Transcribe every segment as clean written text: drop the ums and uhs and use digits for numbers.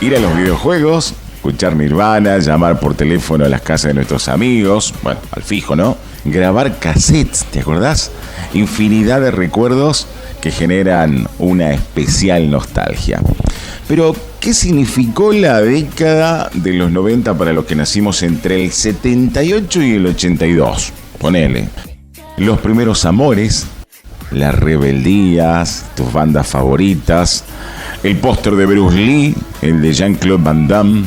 Ir a los videojuegos, escuchar Nirvana, llamar por teléfono a las casas de nuestros amigos, bueno, al fijo, ¿no? Grabar cassettes, ¿te acordás? Infinidad de recuerdos que generan una especial nostalgia. Pero, ¿qué significó la década de los 90 para los que nacimos entre el 78 y el 82? Ponele. Los primeros amores, las rebeldías, tus bandas favoritas, el póster de Bruce Lee, el de Jean-Claude Van Damme,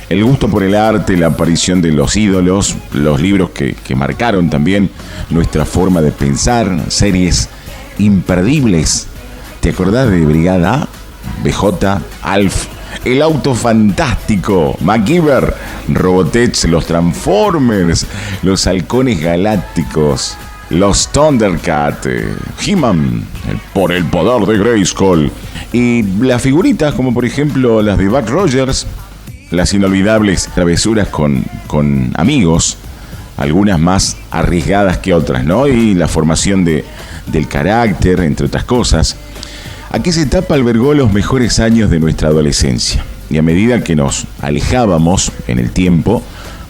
el gusto por el arte, la aparición de los ídolos, los libros que marcaron también nuestra forma de pensar, series imperdibles. ¿Te acordás de Brigada A? BJ, Alf, El Auto Fantástico, MacGyver, Robotech, los Transformers, los Halcones Galácticos, los Thundercats, He-Man, por el poder de Grayskull, y las figuritas como por ejemplo las de Buck Rogers, las inolvidables travesuras con amigos, algunas más arriesgadas que otras, ¿no? Y la formación del carácter, entre otras cosas. Aquella etapa albergó los mejores años de nuestra adolescencia, y a medida que nos alejábamos en el tiempo,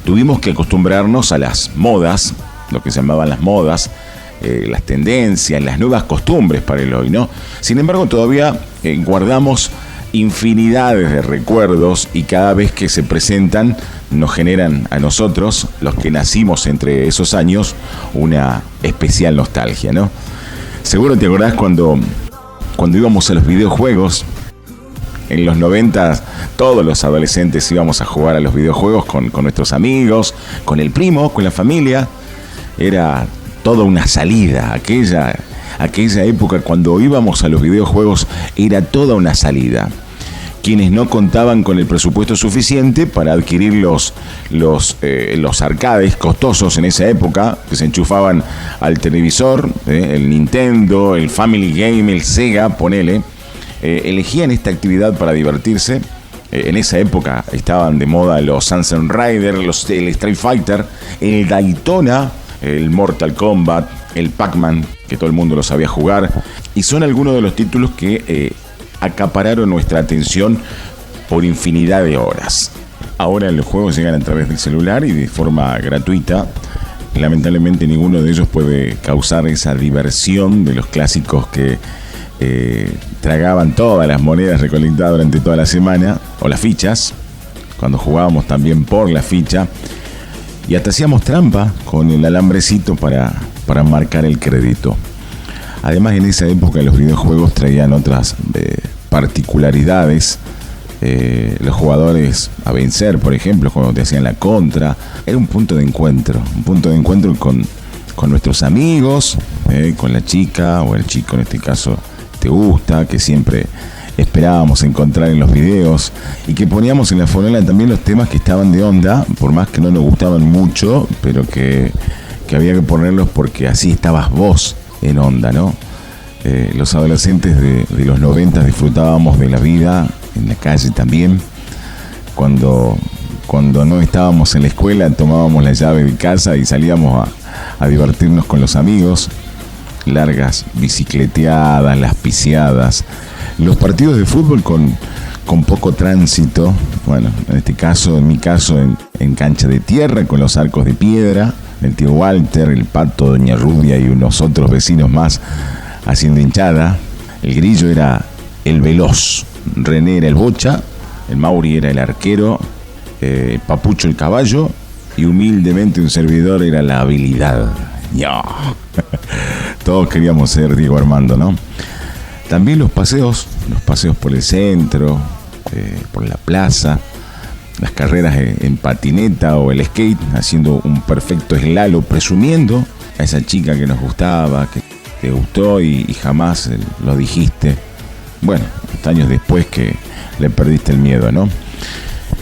tuvimos que acostumbrarnos a las modas, lo que se llamaban las modas, las tendencias, las nuevas costumbres para el hoy, ¿no? Sin embargo, todavía guardamos infinidades de recuerdos y cada vez que se presentan nos generan a nosotros, los que nacimos entre esos años, una especial nostalgia, ¿no? Seguro te acordás cuando íbamos a los videojuegos. En los 90 todos los adolescentes íbamos a jugar a los videojuegos con nuestros amigos, con el primo, con la familia. Era toda una salida. Aquella época cuando íbamos a los videojuegos era toda una salida. Quienes no contaban con el presupuesto suficiente para adquirir los arcades costosos en esa época, que se enchufaban al televisor, el Nintendo, el Family Game, el Sega, ponele, elegían esta actividad para divertirse. En esa época estaban de moda los Sunset Rider, el Street Fighter, el Daytona, el Mortal Kombat, el Pac-Man, que todo el mundo lo sabía jugar, y son algunos de los títulos que acapararon nuestra atención por infinidad de horas. Ahora los juegos llegan a través del celular y de forma gratuita. Lamentablemente ninguno de ellos puede causar esa diversión de los clásicos que tragaban todas las monedas recolectadas durante toda la semana, o las fichas, cuando jugábamos también por la ficha, y hasta hacíamos trampa con el alambrecito para marcar el crédito. Además, en esa época los videojuegos traían otras particularidades. Los jugadores a vencer, por ejemplo, cuando te hacían la contra, era un punto de encuentro con nuestros amigos, con la chica o el chico, en este caso te gusta, que siempre esperábamos encontrar en los videos, y que poníamos en la fonola también los temas que estaban de onda, por más que no nos gustaban mucho, pero que había que ponerlos porque así estabas vos en onda, ¿no? Los adolescentes de los 90 disfrutábamos de la vida en la calle también. Cuando no estábamos en la escuela, tomábamos la llave de casa y salíamos a divertirnos con los amigos. Largas bicicleteadas, las piseadas, los partidos de fútbol con poco tránsito. Bueno, en mi caso, en cancha de tierra, con los arcos de piedra, el tío Walter, el Pato, Doña Rubia y unos otros vecinos más haciendo hinchada. El Grillo era el veloz, René era el bocha, el Mauri era el arquero, Papucho el caballo, y humildemente un servidor era la habilidad. ¡No! Todos queríamos ser Diego Armando, ¿no? También los paseos por el centro, por la plaza, las carreras en patineta o el skate, haciendo un perfecto slalom, presumiendo a esa chica que nos gustaba, que te gustó y jamás lo dijiste. Bueno, hasta años después que le perdiste el miedo, ¿no?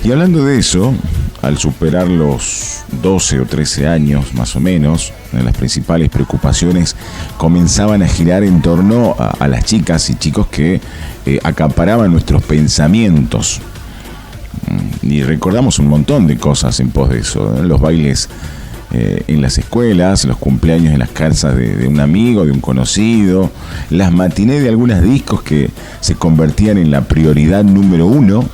Y hablando de eso, al superar los 12 o 13 años más o menos, las principales preocupaciones comenzaban a girar en torno a las chicas y chicos que acaparaban nuestros pensamientos. Y recordamos un montón de cosas en pos de eso, ¿no? Los bailes en las escuelas, los cumpleaños en las casas de un amigo, de un conocido, las matinés de algunos discos que se convertían en la prioridad número uno,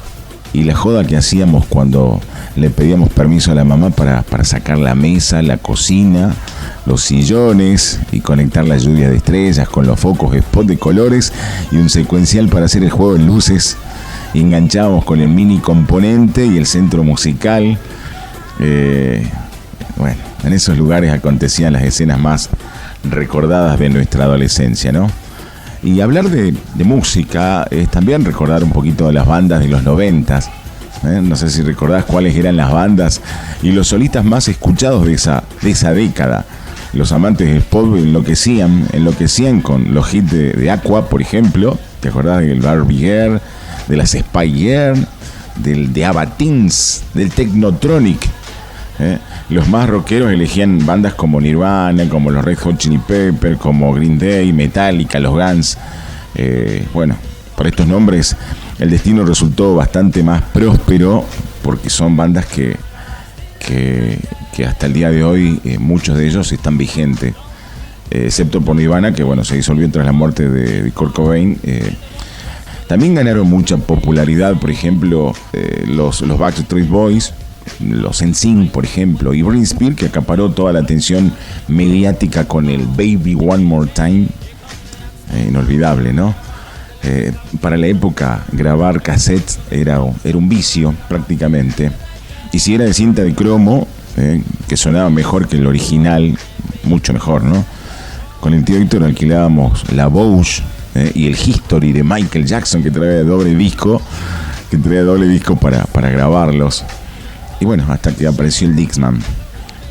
y la joda que hacíamos cuando le pedíamos permiso a la mamá para sacar la mesa, la cocina, los sillones y conectar la lluvia de estrellas con los focos spot de colores y un secuencial para hacer el juego en luces. Y enganchábamos con el mini componente y el centro musical. Bueno, en esos lugares acontecían las escenas más recordadas de nuestra adolescencia, ¿no? Y hablar de música es también recordar un poquito de las bandas de los 90s. No sé si recordás cuáles eran las bandas y los solistas más escuchados de esa década. Los amantes del pop enloquecían con los hits de Aqua, por ejemplo. ¿Te acordás del Barbie Girl, de las Spy Girl, de Ava Teens, del Technotronic? Los más rockeros elegían bandas como Nirvana, como los Red Hot Chili Peppers, como Green Day, Metallica, los Guns. Bueno, por estos nombres el destino resultó bastante más próspero porque son bandas que hasta el día de hoy muchos de ellos están vigentes, excepto por Nirvana, que bueno, se disolvió tras la muerte de Kurt Cobain. También ganaron mucha popularidad, por ejemplo, los Backstreet Boys, los NSYNC, por ejemplo, y Britney Spears, que acaparó toda la atención mediática con el Baby One More Time. Inolvidable, ¿no? Para la época, grabar cassettes era un vicio, prácticamente. Y si era de cinta de cromo, que sonaba mejor que el original, mucho mejor, ¿no? Con el tío Héctor alquilábamos la Bose y el History de Michael Jackson, que traía doble disco para grabarlos. Y bueno, hasta que apareció el Dixman.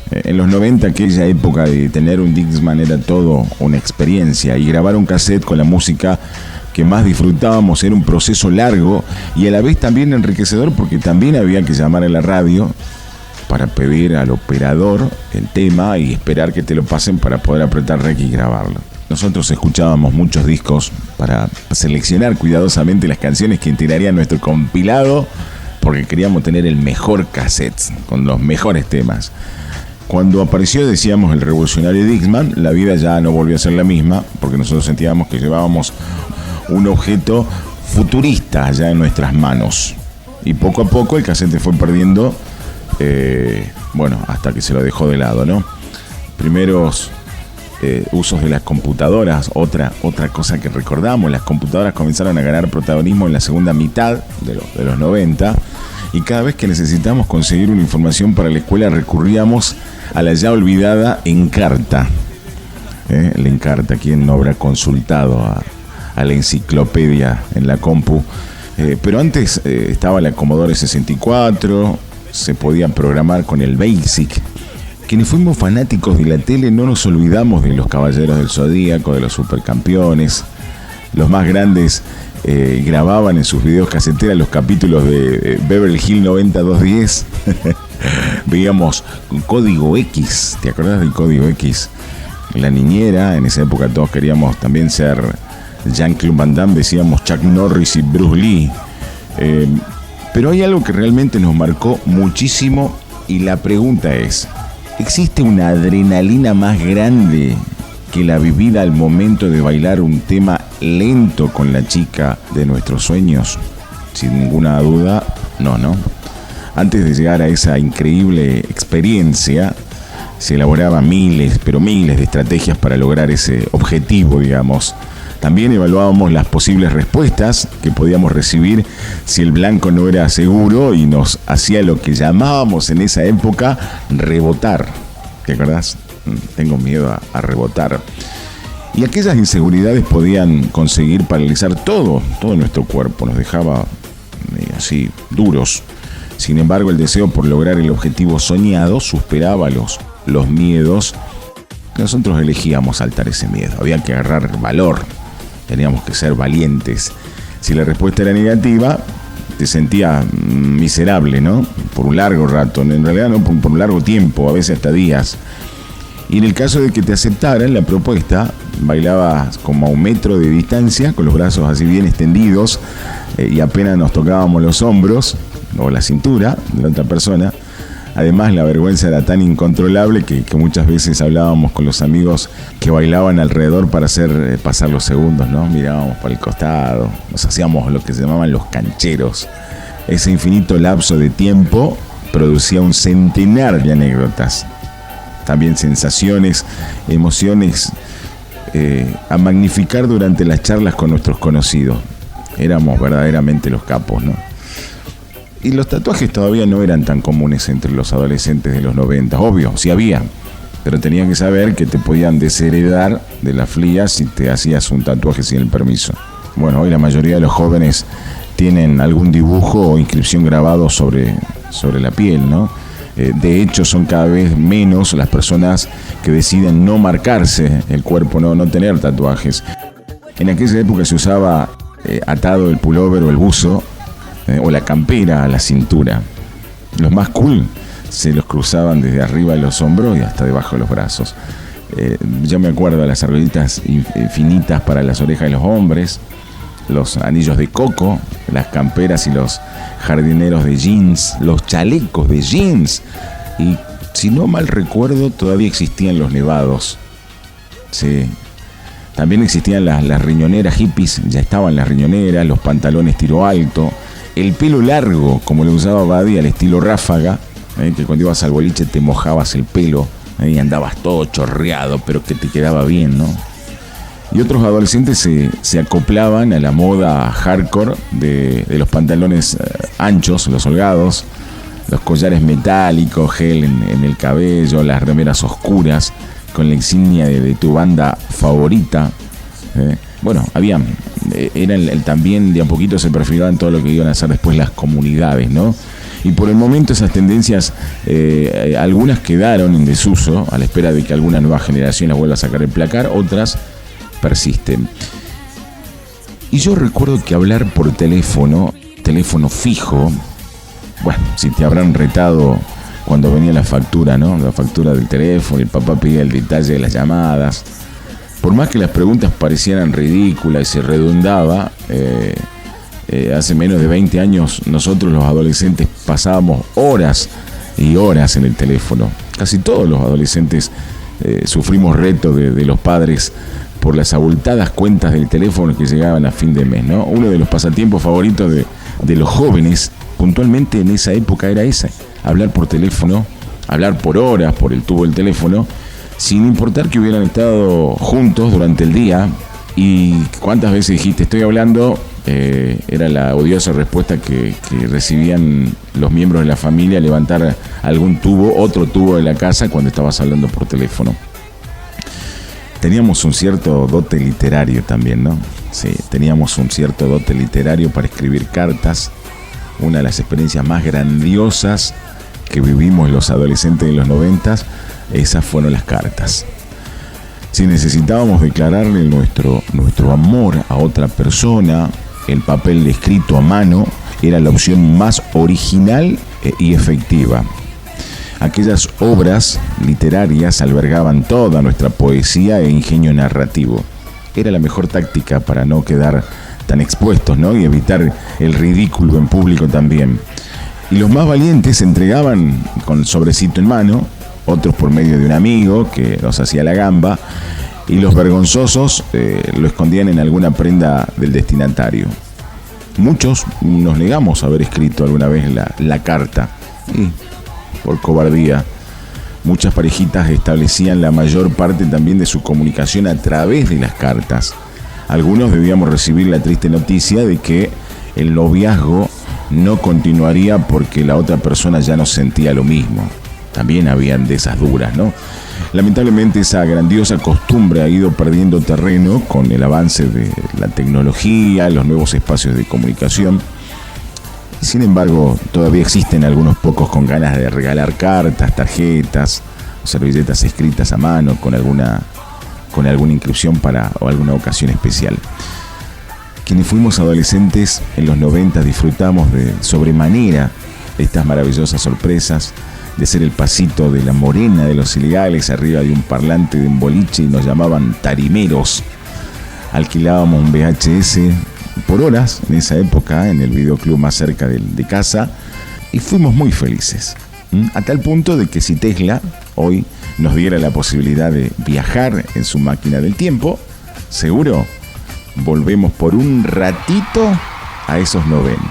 En los 90, aquella época de tener un Dixman era todo una experiencia, y grabar un cassette con la música que más disfrutábamos era un proceso largo y a la vez también enriquecedor, porque también había que llamar a la radio para pedir al operador el tema y esperar que te lo pasen para poder apretar rec y grabarlo. Nosotros escuchábamos muchos discos para seleccionar cuidadosamente las canciones que integrarían nuestro compilado, porque queríamos tener el mejor cassette con los mejores temas. Cuando apareció, decíamos, el revolucionario Dixman, la vida ya no volvió a ser la misma, porque nosotros sentíamos que llevábamos un objeto futurista ya en nuestras manos. Y poco a poco el cassette fue perdiendo, hasta que se lo dejó de lado, ¿no? Primeros usos de las computadoras, otra cosa que recordamos, las computadoras comenzaron a ganar protagonismo en la segunda mitad de los 90, y cada vez que necesitamos conseguir una información para la escuela recurríamos a la ya olvidada Encarta. La Encarta, ¿quién no habrá consultado a la enciclopedia en la compu? Pero antes estaba la Commodore 64, se podía programar con el BASIC. Quienes fuimos fanáticos de la tele no nos olvidamos de los Caballeros del Zodíaco, de los Supercampeones. Los más grandes grababan en sus videos caseteras los capítulos de Beverly Hills 90210. Veíamos Código X, ¿te acordás del Código X? La Niñera, en esa época todos queríamos también ser Jean-Claude Van Damme, decíamos Chuck Norris y Bruce Lee. Pero hay algo que realmente nos marcó muchísimo, y la pregunta es: ¿existe una adrenalina más grande que la vivida al momento de bailar un tema lento con la chica de nuestros sueños? Sin ninguna duda, no. Antes de llegar a esa increíble experiencia, se elaboraban miles de estrategias para lograr ese objetivo, digamos. También evaluábamos las posibles respuestas que podíamos recibir si el blanco no era seguro y nos hacía lo que llamábamos en esa época rebotar. ¿Te acordás? Tengo miedo a rebotar. Y aquellas inseguridades podían conseguir paralizar todo nuestro cuerpo, nos dejaba así duros. Sin embargo, el deseo por lograr el objetivo soñado superaba los miedos. Nosotros elegíamos saltar ese miedo, había que agarrar valor, teníamos que ser valientes. Si la respuesta era negativa, te sentías miserable, ¿no? Por un largo rato, en realidad no, por un largo tiempo, a veces hasta días. Y en el caso de que te aceptaran la propuesta, bailabas como a 1 metro de distancia, con los brazos así bien extendidos, y apenas nos tocábamos los hombros o la cintura de la otra persona. Además, la vergüenza era tan incontrolable que muchas veces hablábamos con los amigos que bailaban alrededor para hacer pasar los segundos, ¿no? Mirábamos para el costado, nos hacíamos lo que se llamaban los cancheros. ese infinito lapso de tiempo producía un centenar de anécdotas. También sensaciones, emociones a magnificar durante las charlas con nuestros conocidos. Éramos verdaderamente los capos, ¿no? Y los tatuajes todavía no eran tan comunes entre los adolescentes de los 90. Obvio, sí había, pero tenían que saber que te podían desheredar de la FLIA si te hacías un tatuaje sin el permiso. Bueno, hoy la mayoría de los jóvenes tienen algún dibujo o inscripción grabado sobre la piel, ¿no? De hecho, son cada vez menos las personas que deciden no marcarse el cuerpo, no tener tatuajes. En aquella época se usaba atado el pullover o el buzo o la campera a la cintura. Los más cool se los cruzaban desde arriba de los hombros y hasta debajo de los brazos. Yo me acuerdo de las argollitas finitas para las orejas de los hombres, los anillos de coco, las camperas y los jardineros de jeans, los chalecos de jeans. Y si no mal recuerdo, todavía existían los nevados. Sí. También existían las riñoneras hippies, ya estaban las riñoneras, los pantalones tiro alto, el pelo largo, como lo usaba Buddy, al estilo ráfaga, que cuando ibas al boliche te mojabas el pelo y andabas todo chorreado, pero que te quedaba bien, ¿no? Y otros adolescentes se acoplaban a la moda hardcore de los pantalones anchos, los holgados, los collares metálicos, gel en el cabello, las remeras oscuras con la insignia de tu banda favorita. Bueno, también de a poquito se perfilaban todo lo que iban a hacer después las comunidades, ¿no? Y por el momento esas tendencias, algunas quedaron en desuso, a la espera de que alguna nueva generación las vuelva a sacar el placar, otras persisten. Y yo recuerdo que hablar por teléfono fijo, bueno, si te habrán retado cuando venía la factura, ¿no? La factura del teléfono, el papá pedía el detalle de las llamadas. Por más que las preguntas parecieran ridículas y se redundaba, hace menos de 20 años nosotros los adolescentes pasábamos horas y horas en el teléfono. Casi todos los adolescentes sufrimos retos de los padres por las abultadas cuentas del teléfono que llegaban a fin de mes, ¿no? Uno de los pasatiempos favoritos de los jóvenes, puntualmente en esa época, era ese: hablar por teléfono, hablar por horas por el tubo del teléfono, sin importar que hubieran estado juntos durante el día. Y cuántas veces dijiste estoy hablando, era la odiosa respuesta que recibían los miembros de la familia al levantar otro tubo de la casa cuando estabas hablando por teléfono. Teníamos un cierto dote literario también, ¿no? Sí, teníamos un cierto dote literario para escribir cartas. Una de las experiencias más grandiosas que vivimos los adolescentes de los 90, esas fueron las cartas. Si necesitábamos declararle nuestro amor a otra persona, el papel escrito a mano era la opción más original y efectiva. Aquellas obras literarias albergaban toda nuestra poesía e ingenio narrativo. Era la mejor táctica para no quedar tan expuestos, ¿no? Y evitar el ridículo en público también. Y los más valientes se entregaban con el sobrecito en mano, otros por medio de un amigo que nos hacía la gamba, y los vergonzosos lo escondían en alguna prenda del destinatario. Muchos nos negamos a haber escrito alguna vez la carta, y por cobardía muchas parejitas establecían la mayor parte también de su comunicación a través de las cartas. Algunos debíamos recibir la triste noticia de que el noviazgo no continuaría porque la otra persona ya no sentía lo mismo. También habían de esas duras, ¿no? Lamentablemente esa grandiosa costumbre ha ido perdiendo terreno con el avance de la tecnología, los nuevos espacios de comunicación. Sin embargo, todavía existen algunos pocos con ganas de regalar cartas, tarjetas, servilletas escritas a mano con alguna inscripción o alguna ocasión especial. Quienes fuimos adolescentes en los 90 disfrutamos de sobremanera estas maravillosas sorpresas, de ser el pasito de la morena de los ilegales arriba de un parlante de un boliche y nos llamaban tarimeros. Alquilábamos un VHS por horas en esa época en el videoclub más cerca de casa y fuimos muy felices. A tal punto de que si Tesla hoy nos diera la posibilidad de viajar en su máquina del tiempo, seguro volvemos por un ratito a esos 90.